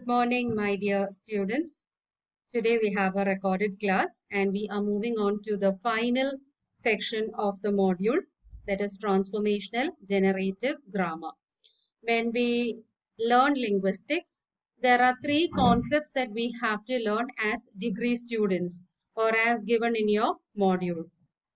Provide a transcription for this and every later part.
Good morning, my dear students. Today we have a recorded class and we are moving on to the final section of the module, that is transformational generative grammar. When we learn linguistics, there are three concepts that we have to learn as degree students or as given in your module.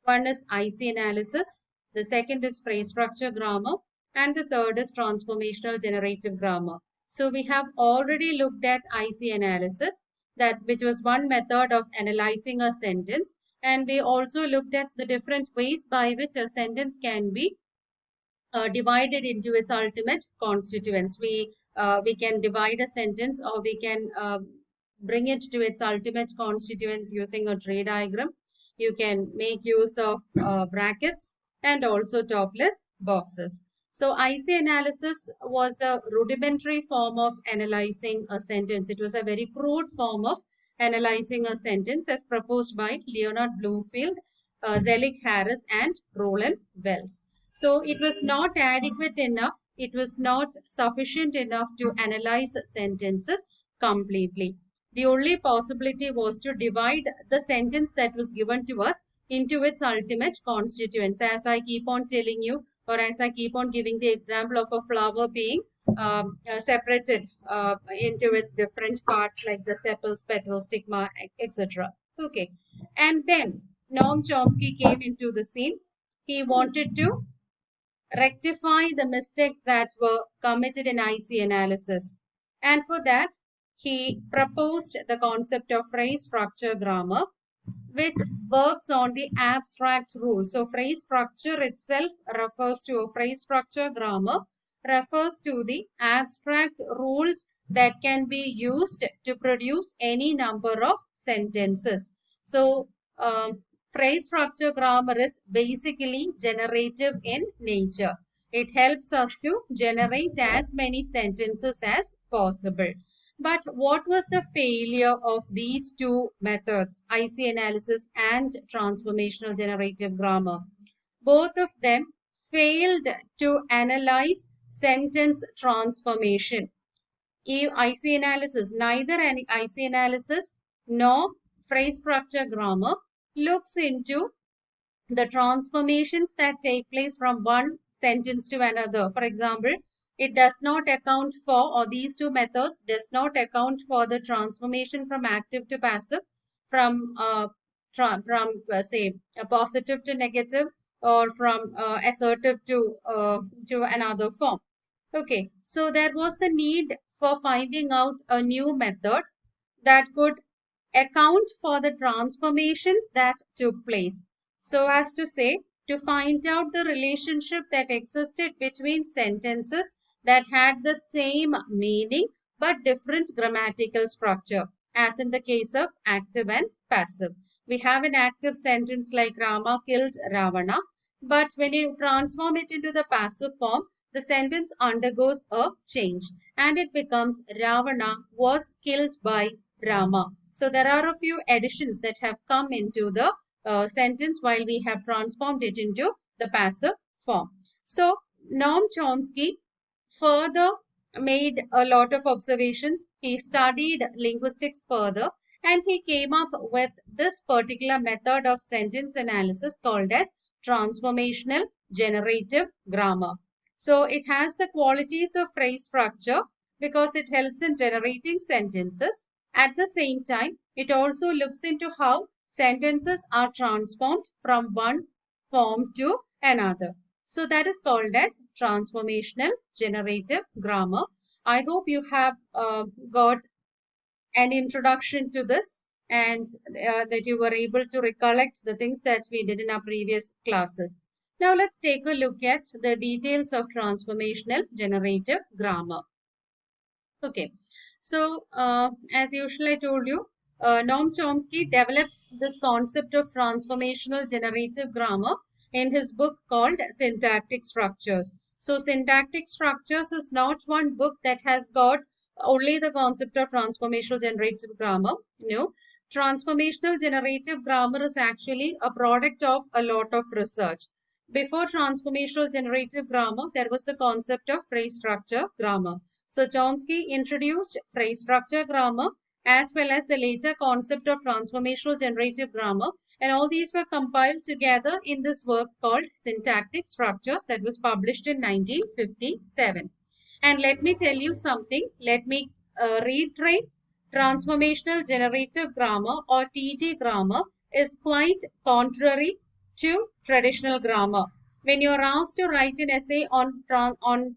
One is IC analysis, the second is phrase structure grammar, and the third is transformational generative grammar. So we have already looked at IC analysis, that which was one method of analyzing a sentence, and we also looked at the different ways by which a sentence can be divided into its ultimate constituents. We can divide a sentence, or we can bring it to its ultimate constituents using a tree diagram. You can make use of brackets and also topless boxes. So IC analysis was a rudimentary form of analyzing a sentence. It was a very crude form of analyzing a sentence as proposed by Leonard Bloomfield, Zelig Harris, and Roland Wells. So it was not adequate enough. It was not sufficient enough to analyze sentences completely. The only possibility was to divide the sentence that was given to us into its ultimate constituents. As I keep on telling you, or as I keep on giving the example of a flower being separated into its different parts, like the sepals, petals, stigma, etc. Okay. And then Noam Chomsky came into the scene. He wanted to rectify the mistakes that were committed in IC analysis. And for that, he proposed the concept of phrase structure grammar, which works on the abstract rule. So phrase structure itself refers to a phrase structure grammar, refers to the abstract rules that can be used to produce any number of sentences. So phrase structure grammar is basically generative in nature. It helps us to generate as many sentences as possible. But what was the failure of these two methods, IC analysis and transformational generative grammar? Both of them failed to analyze sentence transformation. IC analysis, neither IC analysis nor phrase structure grammar looks into the transformations that take place from one sentence to another. For example, it does not account for, or these two methods does not account for the transformation from active to passive, from say a positive to negative, or from assertive to another form. Okay, so there was the need for finding out a new method that could account for the transformations that took place. So as to say, to find out the relationship that existed between sentences that had the same meaning but different grammatical structure, as in the case of active and passive. We have an active sentence like Rama killed Ravana, but when you transform it into the passive form, the sentence undergoes a change and it becomes Ravana was killed by Rama. So there are a few additions that have come into the sentence while we have transformed it into the passive form. So Noam Chomsky further made a lot of observations. He studied linguistics further and he came up with this particular method of sentence analysis called as transformational generative grammar. So it has the qualities of phrase structure because it helps in generating sentences. At the same time, it also looks into how sentences are transformed from one form to another. So that is called as transformational generative grammar. I hope you have got an introduction to this and that you were able to recollect the things that we did in our previous classes. Now let's take a look at the details of transformational generative grammar. Okay, so as usual, I told you, Noam Chomsky developed this concept of transformational generative grammar in his book called Syntactic Structures. So syntactic structures is not one book that has got only the concept of transformational generative grammar. No, transformational generative grammar is actually a product of a lot of research. Before transformational generative grammar, there was the concept of phrase structure grammar. So Chomsky introduced phrase structure grammar as well as the later concept of transformational generative grammar, and all these were compiled together in this work called Syntactic Structures that was published in 1957. And let me tell you something, let me reiterate, transformational generative grammar or TG grammar is quite contrary to traditional grammar. When you are asked to write an essay on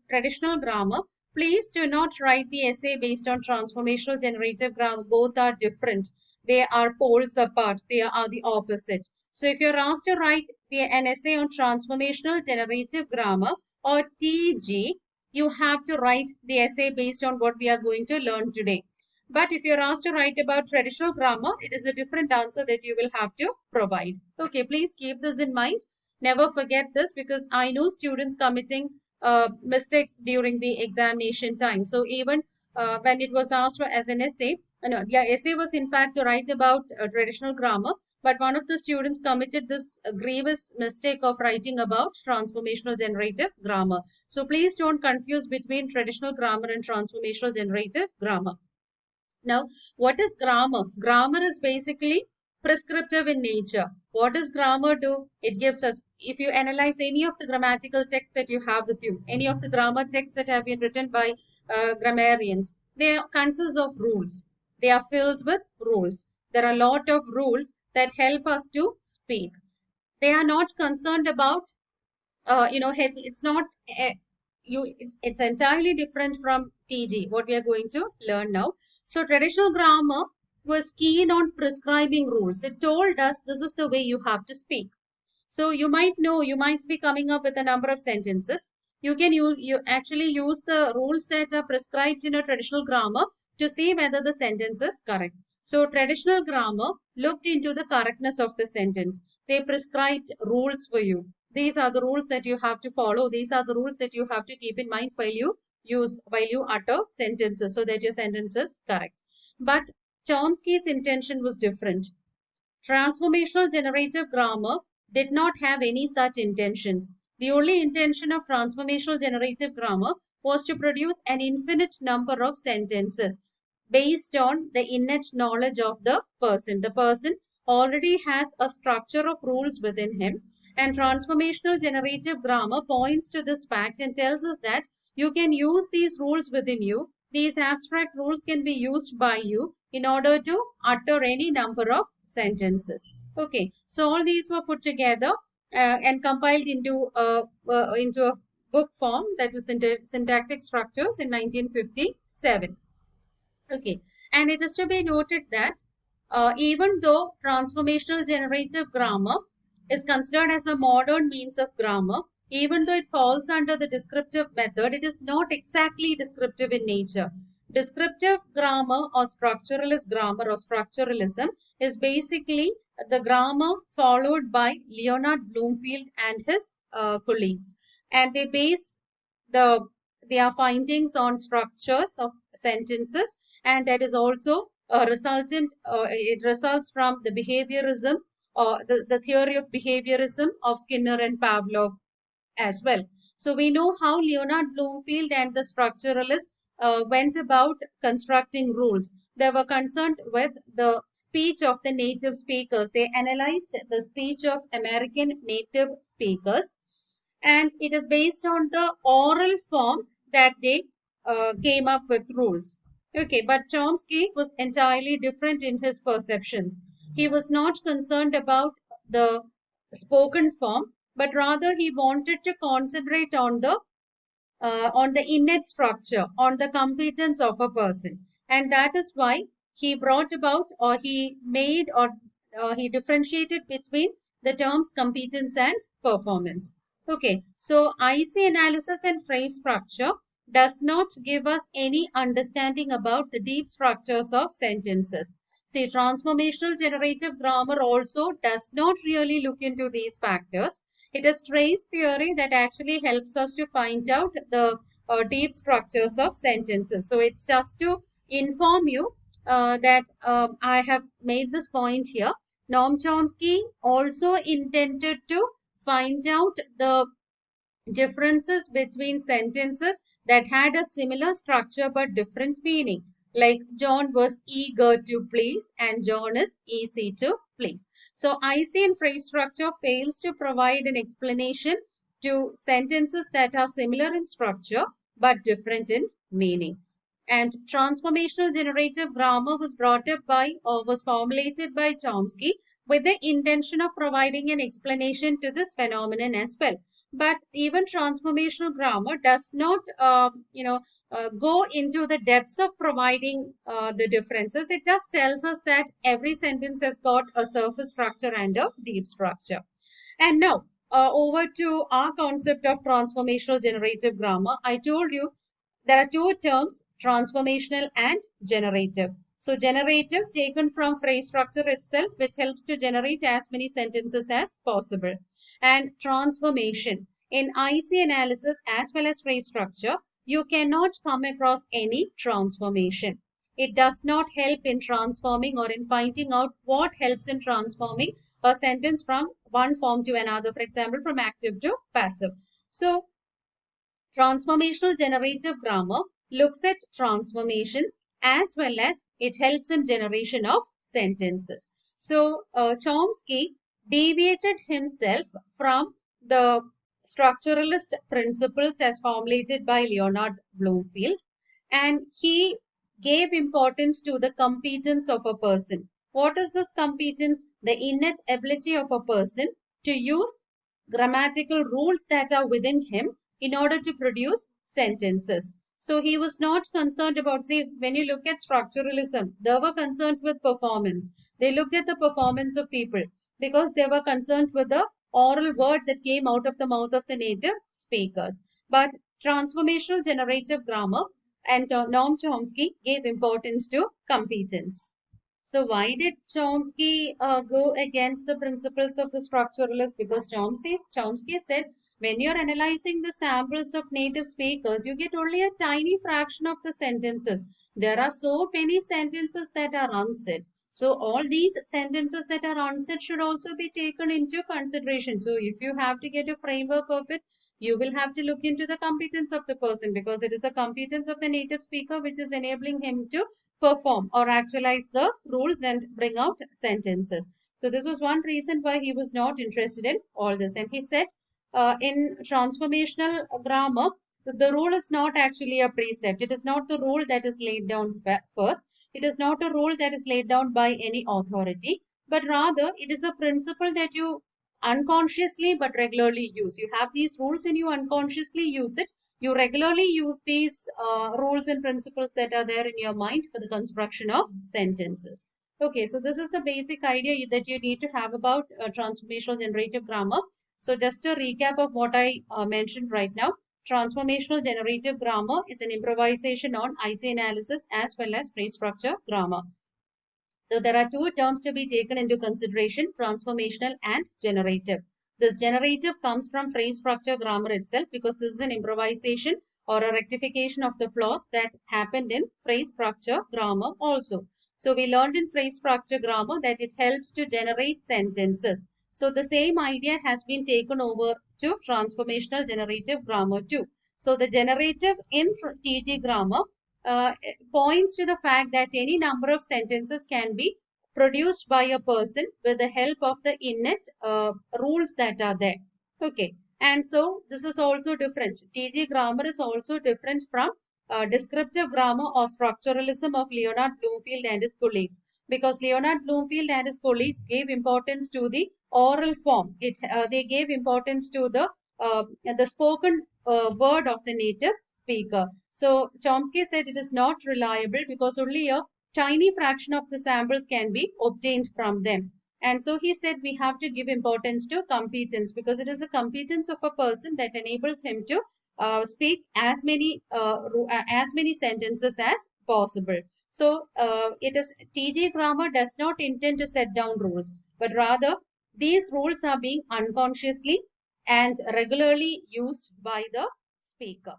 traditional grammar, please do not write the essay based on transformational generative grammar. Both are different. They are poles apart. They are the opposite. So if you're asked to write an essay on transformational generative grammar or TG, you have to write the essay based on what we are going to learn today. But if you're asked to write about traditional grammar, it is a different answer that you will have to provide. Okay, please keep this in mind. Never forget this, because I know students committing mistakes during the examination time. So even when it was asked for as an essay, no, the essay was in fact to write about traditional grammar, but one of the students committed this grievous mistake of writing about transformational generative grammar. So please don't confuse between traditional grammar and transformational generative grammar. Now, what is grammar? Grammar is basically prescriptive in nature. What does grammar do? It gives us, if you analyze any of the grammatical texts that you have with you, any of the grammar texts that have been written by grammarians, they consist of rules. They are filled with rules. There are a lot of rules that help us to speak. They are not concerned about, it's not it's entirely different from TG, what we are going to learn now. So traditional grammar was keen on prescribing rules. It told us this is the way you have to speak. So you might know, you might be coming up with a number of sentences. You can you actually use the rules that are prescribed in a traditional grammar to see whether the sentence is correct. So traditional grammar looked into the correctness of the sentence. They prescribed rules for you. These are the rules that you have to follow. These are the rules that you have to keep in mind while you utter sentences so that your sentence is correct. But Chomsky's intention was different. Transformational generative grammar did not have any such intentions. The only intention of transformational generative grammar was to produce an infinite number of sentences based on the innate knowledge of the person. The person already has a structure of rules within him, and transformational generative grammar points to this fact and tells us that you can use these rules within you. These abstract rules can be used by you in order to utter any number of sentences. Okay, so all these were put together and compiled into a book form, that was Syntactic Structures, in 1957. Okay, and it is to be noted that even though transformational generative grammar is considered as a modern means of grammar, even though it falls under the descriptive method, it is not exactly descriptive in nature. Descriptive grammar or structuralist grammar or structuralism is basically the grammar followed by Leonard Bloomfield and his colleagues, and they base their findings on structures of sentences, and that is also a resultant, it results from the behaviorism or the theory of behaviorism of Skinner and Pavlov as well. So we know how Leonard Bloomfield and the structuralists went about constructing rules. They were concerned with the speech of the native speakers. They analyzed the speech of American native speakers, and it is based on the oral form that they came up with rules. Okay, but Chomsky was entirely different in his perceptions. He was not concerned about the spoken form, but rather he wanted to concentrate on the innate structure, on the competence of a person. And that is why he brought about, or he made, or he differentiated between the terms competence and performance. Okay, so IC analysis and phrase structure does not give us any understanding about the deep structures of sentences. See, transformational generative grammar also does not really look into these factors. It is phrase theory that actually helps us to find out the deep structures of sentences. So it's just to inform you that I have made this point here. Noam Chomsky also intended to find out the differences between sentences that had a similar structure but different meaning. Like John was eager to please and John is easy to please. So IC in phrase structure fails to provide an explanation to sentences that are similar in structure but different in meaning. And transformational generative grammar was brought up by or was formulated by Chomsky with the intention of providing an explanation to this phenomenon as well. But even transformational grammar does not go into the depths of providing the differences. It just tells us that every sentence has got a surface structure and a deep structure. And now over to our concept of transformational generative grammar. I told you there are two terms, transformational and generative. So generative taken from phrase structure itself, which helps to generate as many sentences as possible. And transformation. In IC analysis as well as phrase structure, you cannot come across any transformation. It does not help in transforming or in finding out what helps in transforming a sentence from one form to another, for example, from active to passive. So transformational generative grammar looks at transformations as well as it helps in generation of sentences. So Chomsky deviated himself from the structuralist principles as formulated by Leonard Bloomfield, and he gave importance to the competence of a person. What is this competence? The innate ability of a person to use grammatical rules that are within him in order to produce sentences. So he was not concerned about, say, when you look at structuralism, they were concerned with performance. They looked at the performance of people because they were concerned with the oral word that came out of the mouth of the native speakers. But transformational generative grammar and Noam Chomsky gave importance to competence. So why did Chomsky go against the principles of the structuralists? Because Chomsky said when you're analyzing the samples of native speakers, you get only a tiny fraction of the sentences. There are so many sentences that are unsaid. So all these sentences that are unsaid should also be taken into consideration. So if you have to get a framework of it, you will have to look into the competence of the person, because it is the competence of the native speaker which is enabling him to perform or actualize the rules and bring out sentences. So this was one reason why he was not interested in all this. And he said in transformational grammar, the rule is not actually a precept. It is not the rule that is laid down first. It is not a rule that is laid down by any authority, but rather it is a principle that you unconsciously but regularly use. You have these rules and you unconsciously use it. You regularly use these rules and principles that are there in your mind for the construction of sentences. Okay, so this is the basic idea that you need to have about transformational generative grammar. So just a recap of what I mentioned right now. Transformational generative grammar is an improvisation on IC analysis as well as phrase structure grammar. So there are two terms to be taken into consideration, transformational and generative. This generative comes from phrase structure grammar itself, because this is an improvisation or a rectification of the flaws that happened in phrase structure grammar also. So we learned in phrase structure grammar that it helps to generate sentences. So the same idea has been taken over to transformational generative grammar too. So the generative in TG grammar points to the fact that any number of sentences can be produced by a person with the help of the innate rules that are there. Okay. And so this is also different. TG grammar is also different from descriptive grammar or structuralism of Leonard Bloomfield and his colleagues. Because Leonard Bloomfield and his colleagues gave importance to the oral form. They gave importance to the spoken word of the native speaker. So Chomsky said it is not reliable because only a tiny fraction of the samples can be obtained from them. And so he said we have to give importance to competence, because it is the competence of a person that enables him to speak as many sentences as possible. So it is TG grammar does not intend to set down rules, but rather these rules are being unconsciously and regularly used by the speaker.